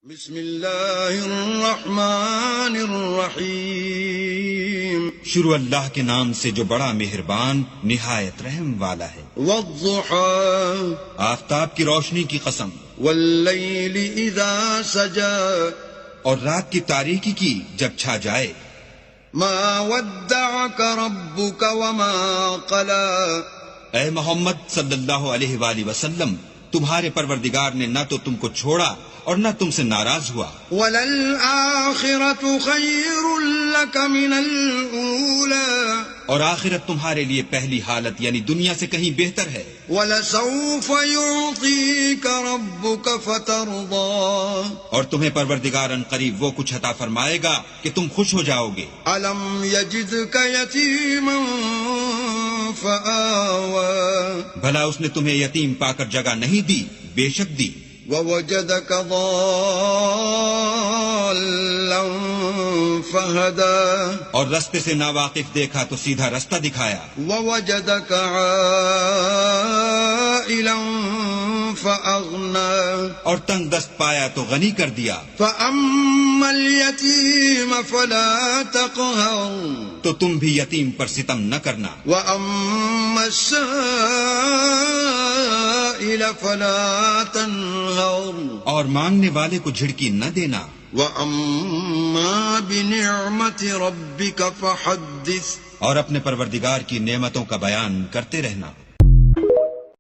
بسم اللہ الرحمن الرحیم، شروع اللہ کے نام سے جو بڑا مہربان نہایت رحم والا ہے۔ والضحى آفتاب کی روشنی کی قسم، واللیل اذا سجا اور رات کی تاریکی کی جب چھا جائے۔ ما ودعك ربك وما قلى، اے محمد صلی اللہ علیہ وآلہ وسلم، تمہارے پروردگار نے نہ تو تم کو چھوڑا اور نہ تم سے ناراض ہوا۔ وَلَلْآخِرَةُ خَيْرٌ لَكَ مِنَ الْأُولَى، اور آخرت تمہارے لیے پہلی حالت یعنی دنیا سے کہیں بہتر ہے۔ وَلَسَوْفَ يُعْطِيكَ رَبُّكَ فَتَرْضَىٰ، اور تمہیں پروردگار ان قریب وہ کچھ عطا فرمائے گا کہ تم خوش ہو جاؤ گے۔ أَلَمْ يَجِدْكَ يَتِيمًا فَآوَىٰ، بھلا اس نے تمہیں یتیم پا کر جگہ نہیں دی؟ بے شک دی۔ وَوَجَدَكَ ضَالًّا فَهَدَىٰ، اور رستے سے ناواقف دیکھا تو سیدھا رستہ دکھایا۔ وَوَجَدَكَ عَائِلًا فَأَغْنَىٰ، اور تنگ دست پایا تو غنی کر دیا۔ فَأَمَّا الْيَتِيمَ فَلَا تَقْهَرْ، تو تم بھی یتیم پر ستم نہ کرنا۔ وَأَمَّا السَّائِلَ فَلَا تَنْهَرْ، اور مانگنے والے کو جھڑکی نہ دینا۔ وَأَمَّا بِنِعْمَةِ رَبِّكَ فَحَدِّثْ، اور اپنے پروردگار کی نعمتوں کا بیان کرتے رہنا۔